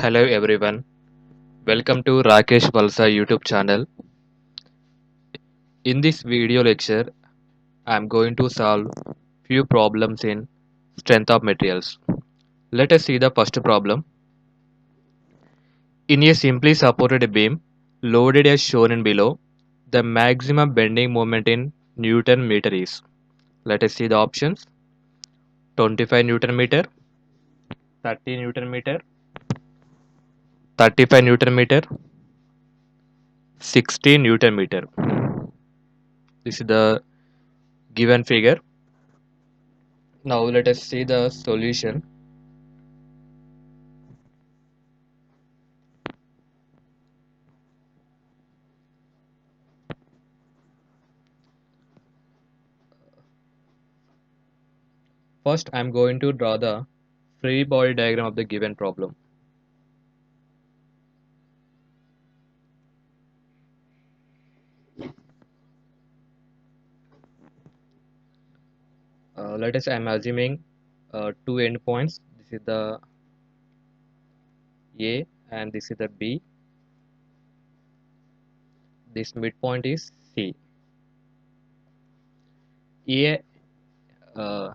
Hello everyone, welcome to Rakesh Valsa YouTube channel. In this video lecture, I am going to solve few problems in strength of materials. Let us see the first problem. In a simply supported beam, loaded as shown in below, the maximum bending moment in Newton meter is. Let us see the options. 25 Newton meter, 30 Newton meter, 35 Newton meter, 60 Newton meter. This is the given figure. Now let us see the solution. First, I am going to draw the free body diagram of the given problem. Let us, I am assuming two endpoints. This is the A and this is the B. This midpoint is C. A, uh,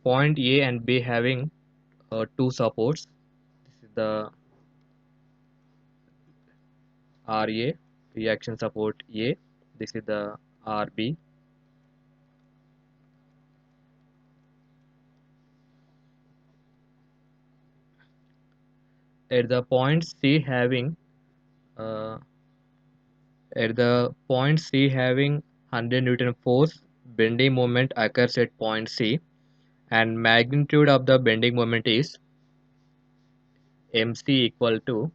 point A and B having two supports. This is the RA, reaction support A. This is the RB. At the point C having uh, At the point C having 100 Newton force, bending moment occurs at point C and magnitude of the bending moment is mc equal to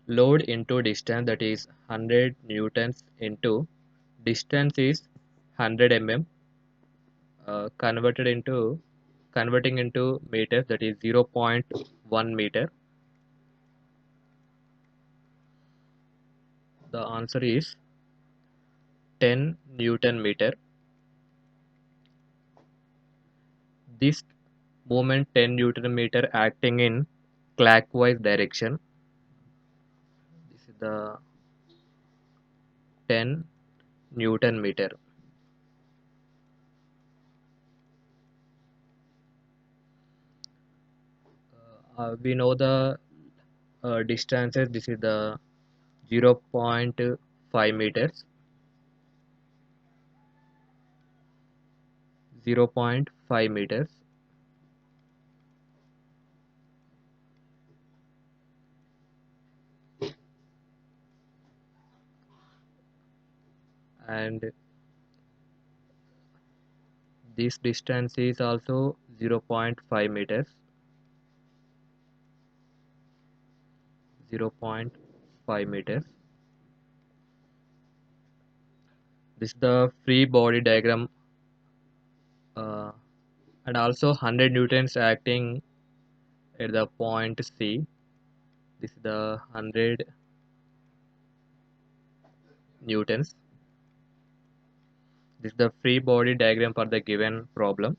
load into distance, that is 100 newtons into distance is 100 mm, converting into meters, that is 0.1 meter. The answer is 10 Newton meter. This moment 10 Newton meter acting in clockwise direction. This is the 10 Newton meter. We know the distances. This is the 0.5 meters. 0.5 meters. And this distance is also 0.5 meters. 0.5 meters. This is the free body diagram, and also 100 newtons acting at the point C. This is the 100 newtons. This is the free body diagram for the given problem.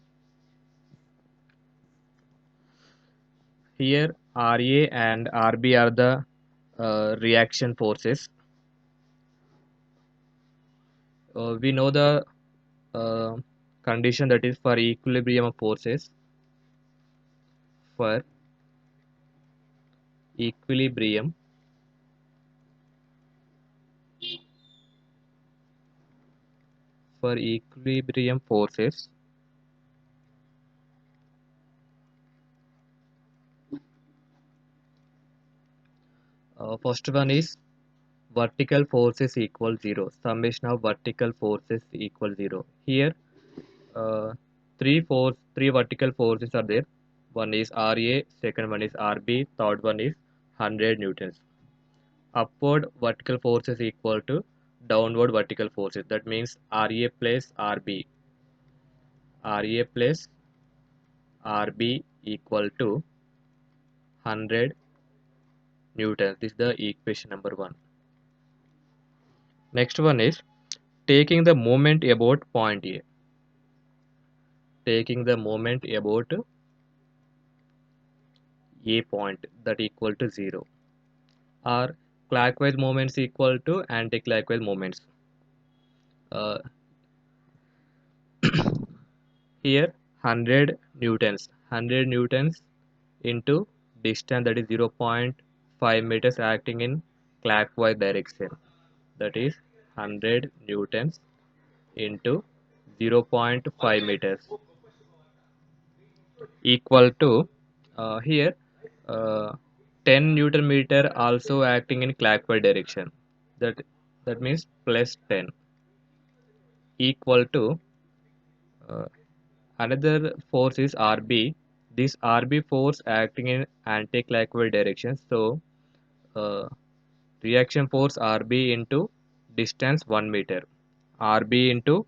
Here RA and RB are the reaction forces. We know the uh, condition, that is for equilibrium of forces. For equilibrium, forces, first one is vertical forces equal 0. Summation of vertical forces equal 0. Here uh, three vertical forces are there. One is RA, second one is RB, third one is 100 newtons. Upward vertical forces equal to downward vertical forces. That means RA plus RB. RA plus RB equal to 100 newtons. This is the equation number 1. Next one is taking the moment about point A. Taking the moment about A point that equal to 0, or clockwise moments equal to anti-clockwise moments. Uh, Here 100 newtons into distance, that is 0.5 meters, acting in clockwise direction, that is 100 newtons into 0.5 meters equal to here uh, 10 newton meter also acting in clockwise direction, that means plus 10 equal to uh, another force is RB. This RB force acting in anti-clockwise direction. So uh, reaction force RB into distance 1 meter. RB into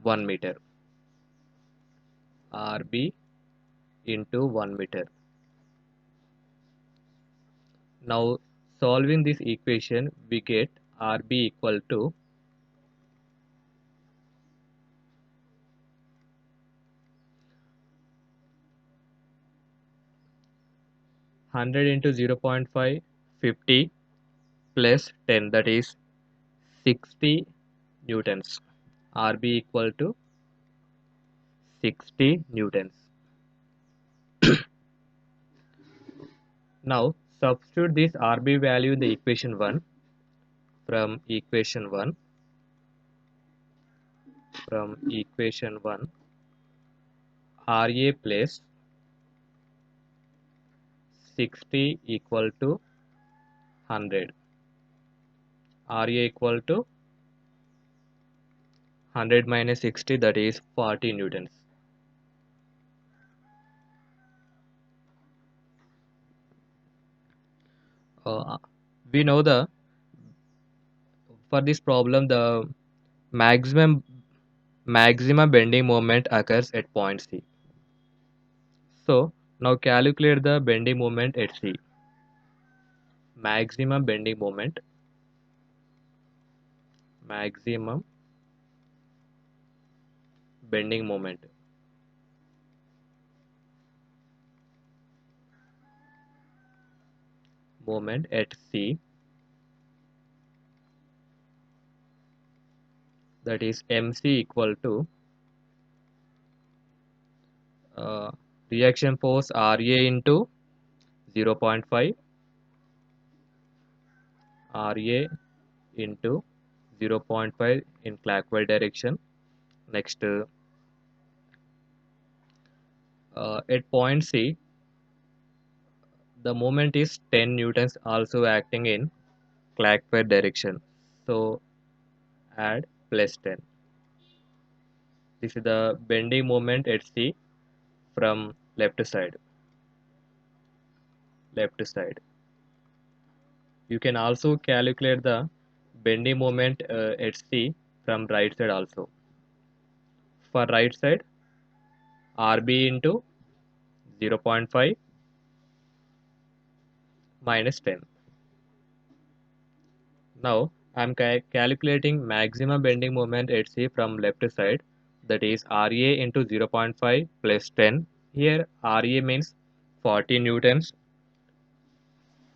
1 meter. RB into 1 meter. Now solving this equation, we get RB equal to 100 into 0.5, 50 plus 10, that is 60 newtons. RB equal to 60 newtons. Now substitute this RB value in the equation 1. From equation 1, RA plus 60 equal to 100. RA equal to 100 minus 60, that is 40 newtons. We know for this problem the maximum bending moment occurs at point C. So now calculate the bending moment at C. Maximum bending moment maximum bending moment at C, that is MC equal to uh, reaction force RA into 0.5, RA into 0.5 in clockwise direction. Next, at point C, the moment is 10 newtons, also acting in clockwise direction. So add plus 10. This is the bending moment at C from left side. You can also calculate the bending moment at C from right side also. For right side, RB into 0.5 minus 10. Now I am calculating maximum bending moment at C from left side, that is RA into 0.5 plus 10. Here RA means 40 newtons.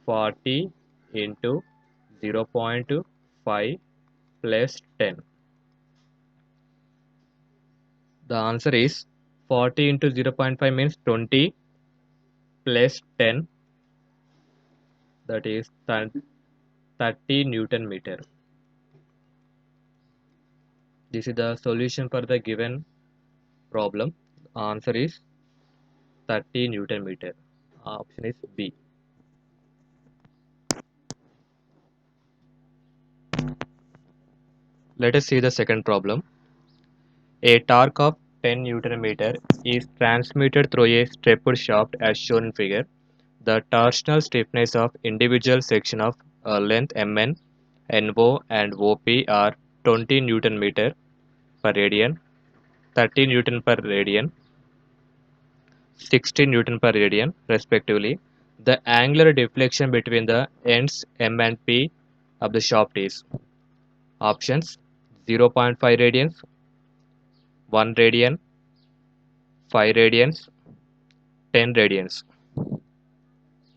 40 into 0.5 plus 10. The answer is 40 into 0.5 means 20 plus 10, that is 30 Newton meter. This is the solution for the given problem. Answer is 30 Newton meter. Option is B. Let us see the second problem. A torque of 10 Newton meter is transmitted through a stepped shaft as shown in figure. The torsional stiffness of individual section of length Mn, NO and OP are 20 Newton meter per radian, 30 Newton per radian, 60 Newton per radian respectively. The angular deflection between the ends M and P of the shaft is options 0.5 radians, 1 radian, 5 radians, 10 radians.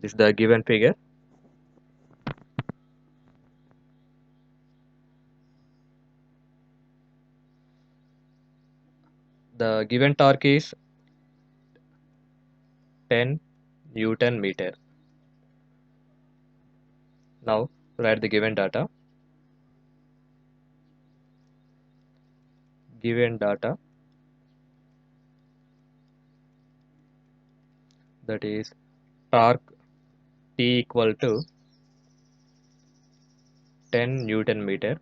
This is the given figure. The given torque is 10 Newton meter. Now write the given data. Given data, that is torque T equal to 10 Newton meter.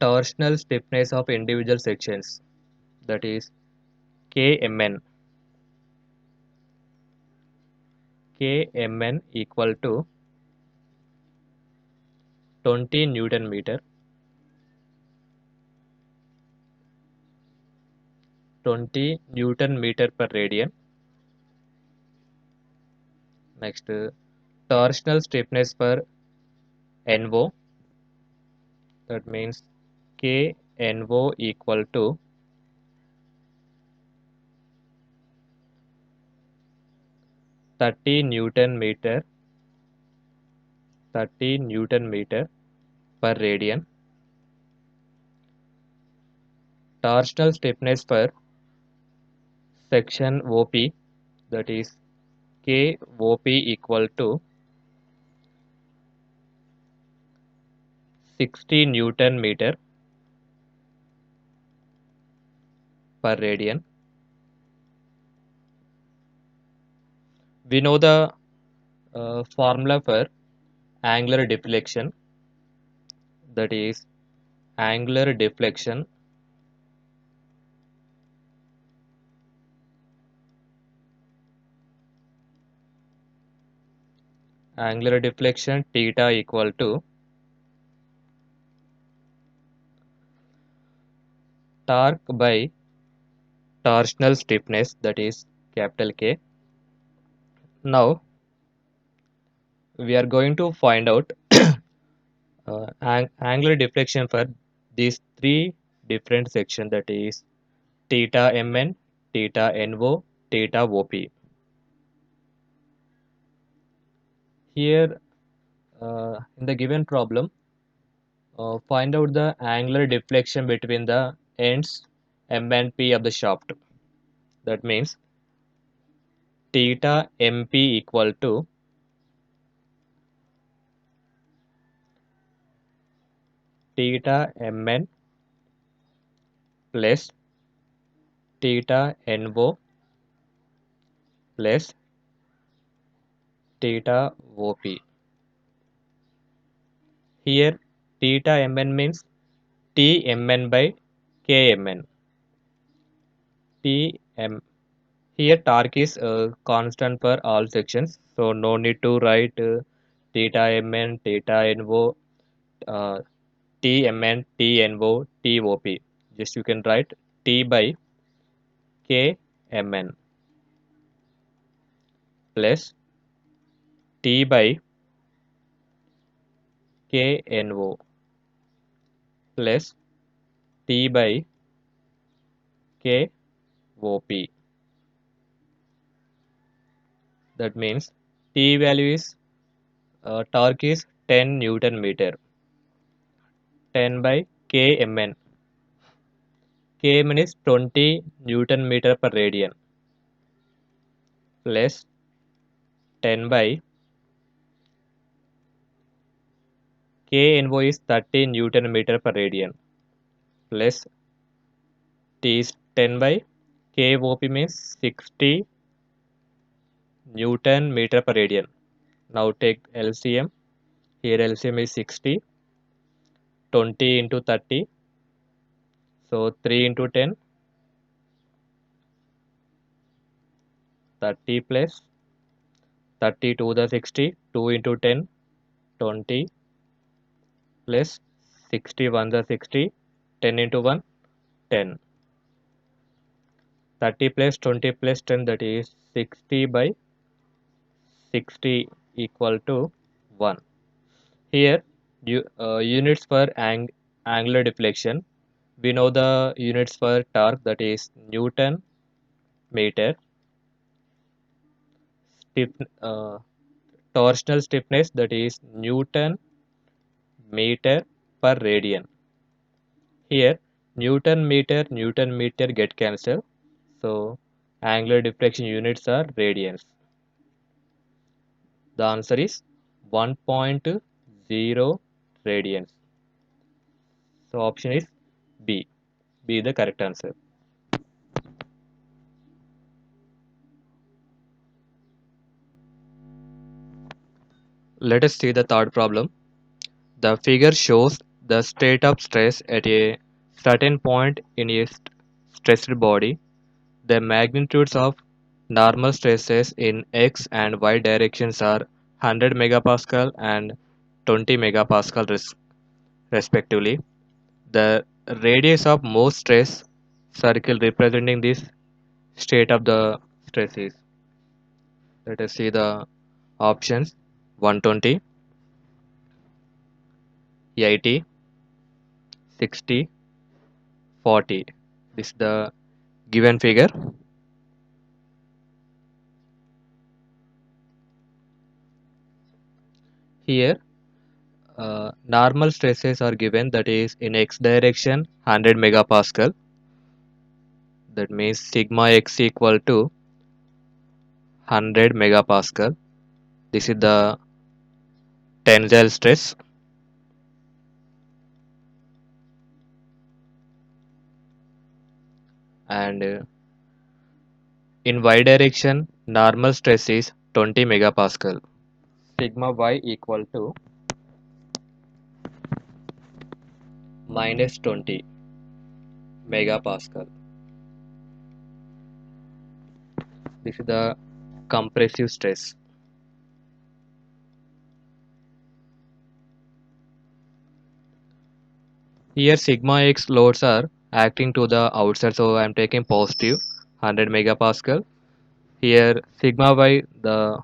Torsional stiffness of individual sections, that is Kmn. Kmn equal to 20 Newton meter. 20 Newton meter per radian. Next, torsional stiffness per NO, that means KNO equal to 30 Newton meter 30 Newton meter per radian. Torsional stiffness per section OP, that is KOP equal to 60 Newton meter per radian. We know the formula for angular deflection, that is angular deflection theta equal to torque by torsional stiffness, that is capital K. Now we are going to find out angular deflection for these three different sections, that is theta mn, theta no, theta op. Here in the given problem, find out the angular deflection between the ends M and P of the shaft. That means theta MP equal to theta Mn plus theta NO plus theta OP. Here theta Mn means Tmn by Kmn. Tm. Here torque is constant for all sections, so no need to write theta Mn, theta NO, uh, Tmn, Tno, Top. Just you can write T by Kmn plus T by Kno plus T by Kop. That means T value is torque is 10 Newton meter. 10 by Kmn. Kmn is 20 Newton meter per radian plus 10 by Kno is 30 Newton meter per radian plus T is 10 by Kop means 60 Newton meter per radian. Now take LCM. Here LCM is 60, 20 into 30. So 3 into 10, 30 plus 30 to the 60, 2 into 10, 20 plus 61 the 60, 10 into 1, 10. 30 plus 20 plus 10, that is 60 by 60 equal to 1. Here units for angular deflection, We know the units for torque, that is Newton meter. Stiff, uh, Torsional stiffness, that is Newton meter per radian. Here Newton meter get cancelled. So angular deflection units are radians. The answer is 1.0 radians. So option is B. B the correct answer. Let us see the third problem. The figure shows the state of stress at a certain point in a stressed body. The magnitudes of normal stresses in x and y directions are 100 megapascal and 20 megapascal respectively. The radius of most stress circle representing this state of the stress is. Let us see the options: 120, 80, 60, 40. This is the given figure. Here, normal stresses are given, that is in x direction 100 megapascal. That means sigma x equal to 100 megapascal. This is the tensile stress. And in y direction, normal stress is 20 megapascal. Sigma y equal to minus 20 megapascal. This is the compressive stress. Here sigma x loads are acting to the outside, so I am taking positive 100 megapascal. Here sigma y, the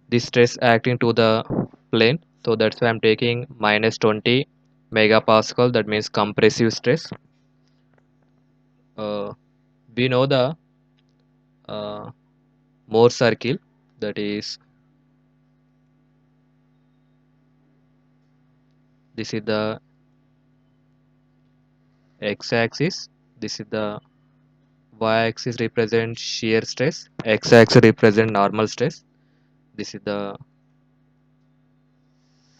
this stress acting to the plane, so that's why I'm taking minus 20 megapascal. That means compressive stress. Uh, we know the uh, Mohr circle, that is this is the x-axis, this is the y-axis represent shear stress, x-axis represent normal stress. This is the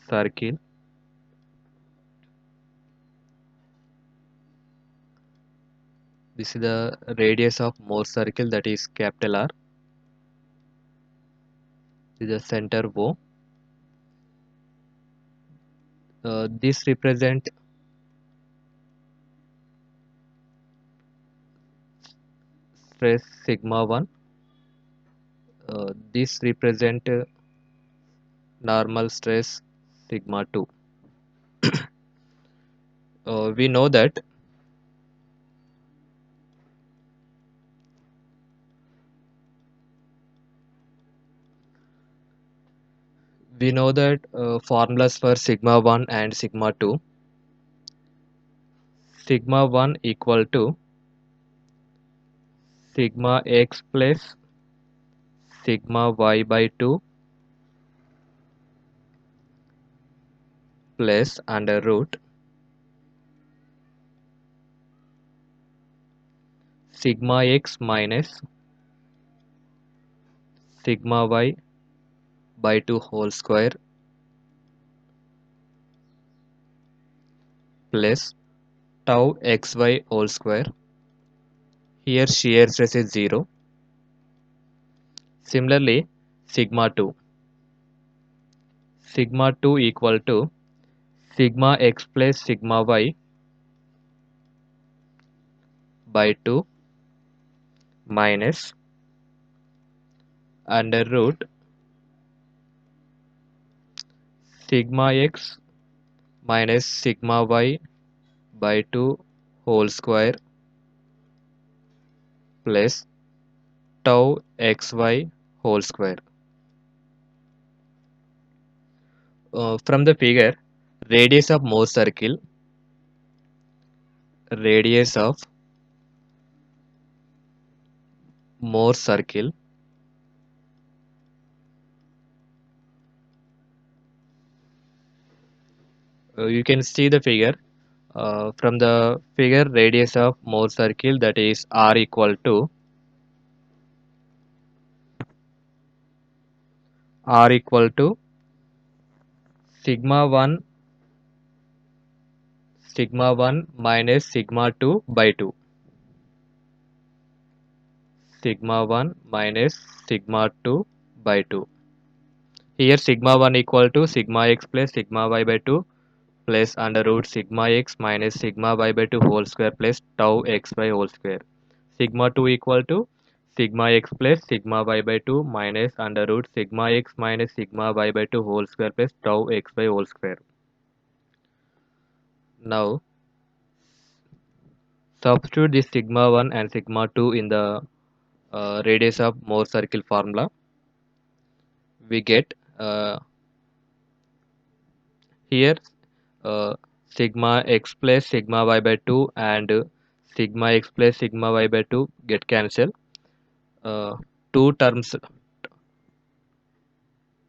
circle. This is the radius of Mohr circle, that is capital R. This is the center O. This represent stress sigma 1. This represent normal stress sigma 2. We know that formulas for sigma 1 and sigma 2. Sigma 1 equal to sigma x plus sigma y by 2 plus under root sigma x minus sigma y by 2 whole square plus tau xy whole square. Here shear stress is 0. Similarly, sigma 2. Sigma 2 equal to sigma x plus sigma y by 2 minus under root sigma x minus sigma y by 2 whole square plus tau xy whole square. From the figure, radius of Mohr circle, radius of Mohr circle. You can see the figure. From the figure, radius of Mohr circle, that is r equal to sigma 1 minus sigma 2 by 2. Sigma 1 minus sigma 2 by 2. Here sigma 1 equal to sigma x plus sigma y by 2 plus under root sigma x minus sigma y by 2 whole square plus tau x by whole square. Sigma 2 equal to sigma x plus sigma y by 2 minus under root sigma x minus sigma y by 2 whole square plus tau x by whole square. Now substitute this sigma 1 and sigma 2 in the radius of Mohr circle formula. We get here uh, sigma x plus sigma y by 2 and sigma x plus sigma y by 2 get cancelled. Uh, two terms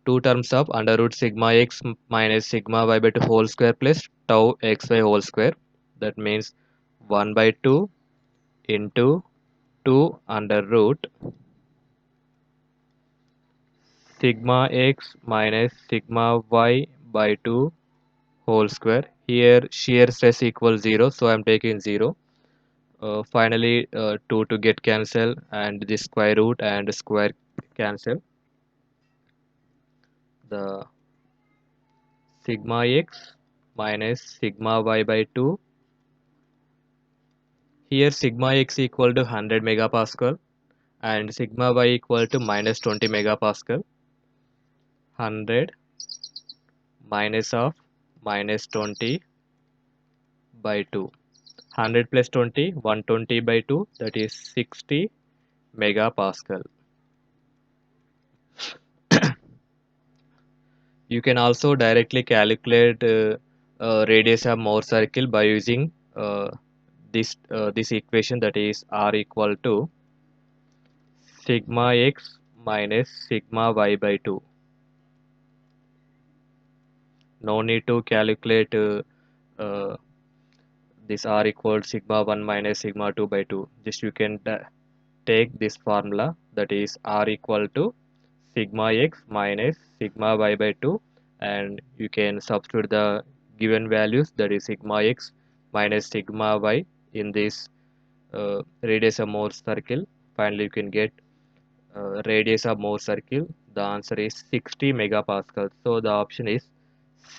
two terms of under root sigma x minus sigma y by 2 whole square plus tau x by whole square. That means 1 by 2 into 2 under root sigma x minus sigma y by 2 whole square. Here shear stress equals 0, so I am taking 0. Finally 2 to get cancel and the square root and square cancel. The sigma x minus sigma y by 2. Here sigma x equal to 100 megapascal and sigma y equal to minus 20 megapascal. 100 minus of minus 20 by 2. 100 plus 20, 120 by 2, that is 60 megapascal. You can also directly calculate radius of Mohr circle by using this equation, that is r equal to sigma x minus sigma y by 2. No need to calculate uh, this r equal sigma 1 minus sigma 2 by 2. Just you can take this formula, that is r equal to sigma x minus sigma y by 2, and you can substitute the given values, that is sigma x minus sigma y, in this radius of Mohr circle. Finally you can get radius of Mohr circle. The answer is 60 megapascal. So the option is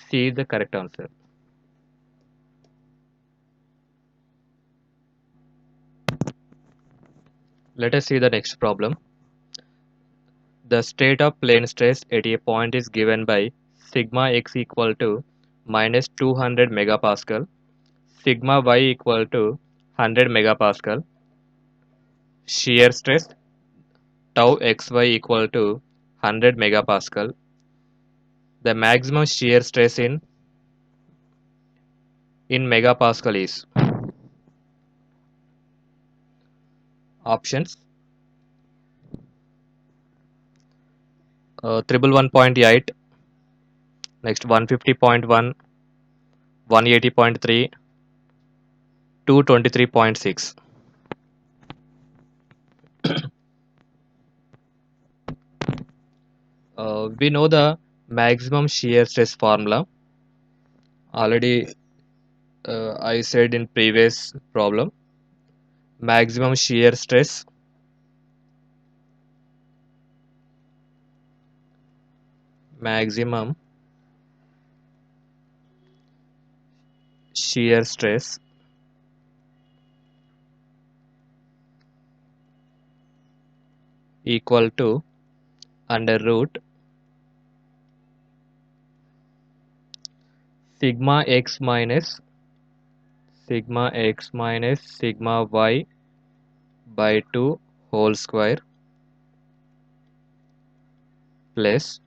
C, the correct answer. Let us see the next problem. The state of plane stress at a point is given by sigma x equal to minus 200 megapascal, sigma y equal to 100 megapascal, shear stress tau xy equal to 100 megapascal. The maximum shear stress in megapascal is options: 111.8, next 150.1, 180.3, 223.6. We know the maximum shear stress formula. Already I said in previous problem, maximum shear stress maximum shear stress equal to under root sigma x minus sigma y by 2 whole square plus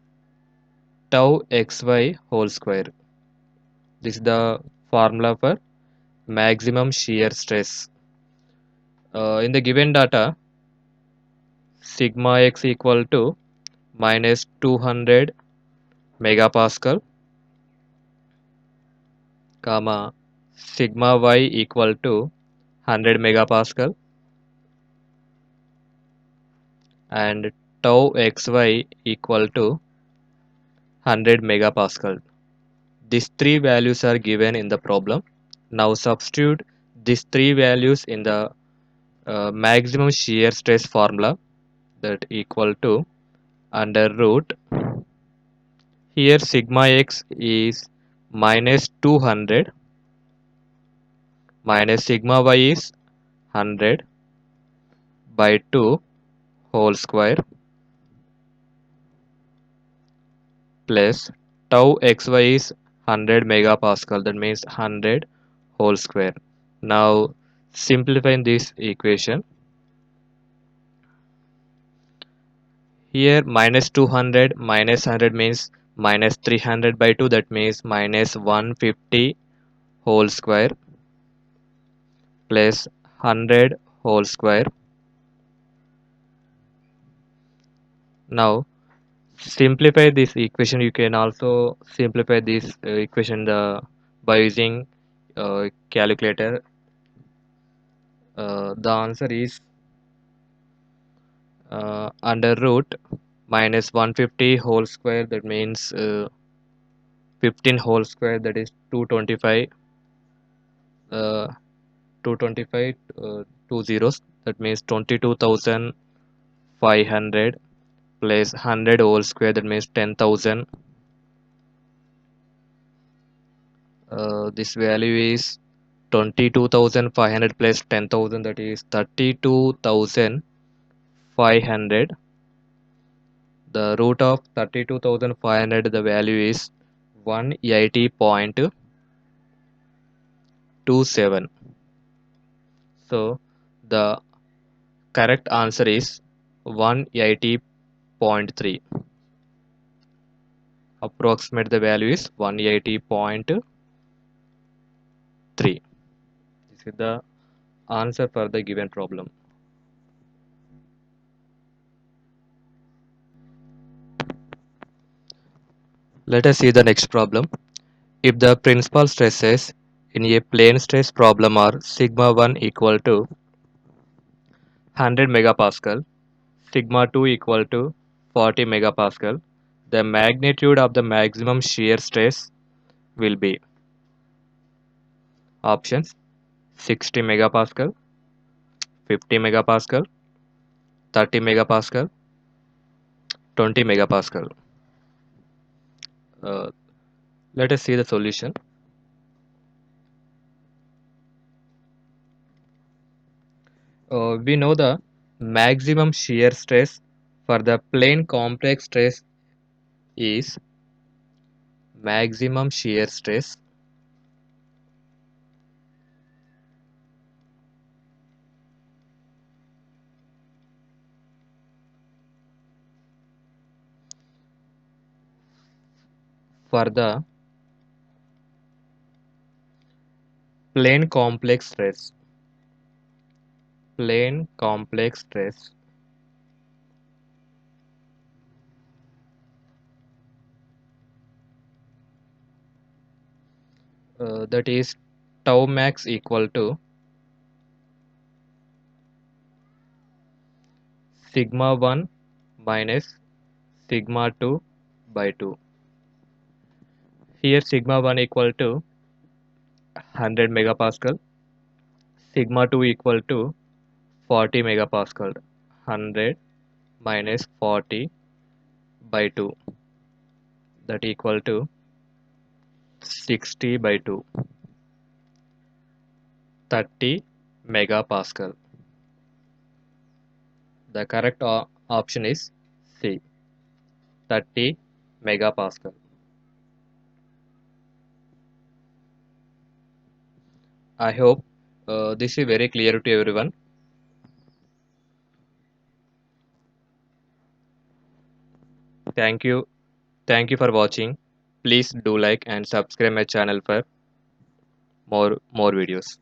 tau xy whole square. This is the formula for maximum shear stress. In the given data, sigma x equal to minus 200 megapascal, comma sigma y equal to 100 megapascal, and tau xy equal to 100 megapascal. These three values are given in the problem. Now substitute these three values in the maximum shear stress formula, that equal to under root. Here sigma x is minus 200 minus sigma y is 100 by 2 whole square plus tau xy is 100 megapascal, that means 100 whole square. Now simplifying this equation, here minus 200 minus 100 means minus 300 by 2, that means minus 150 whole square plus 100 whole square. Now simplify this equation. You can also simplify this equation by using calculator. The answer is under root minus 150 whole square, that means 15 whole square, that is 225, uh, 225 two zeros, that means 22,500 plus 100 whole square, that means 10,000. This value is 22,500 plus 10,000, that is 32,500. The root of 32,500, the value is 180.27. So the correct answer is 180.3. Approximate the value is 180.3. This is the answer for the given problem. Let us see the next problem. If the principal stresses in a plane stress problem are sigma 1 equal to 100 megapascal, sigma 2 equal to 40 megapascal, the magnitude of the maximum shear stress will be options: 60 megapascal, 50 megapascal, 30 megapascal, 20 megapascal. Uh, Let us see the solution. We know the maximum shear stress for the plane complex stress is maximum shear stress for the plane complex stress. Plane complex stress, that is tau max equal to sigma 1 minus sigma 2 by 2. Here sigma 1 equal to 100 megapascal, sigma 2 equal to 40 megapascal. 100 minus 40 by 2, that equal to 60 by 2, 30 megapascal. The correct option is C, 30 megapascal. I hope this is very clear to everyone. Thank you. Thank you for watching. Please do like and subscribe my channel for more videos.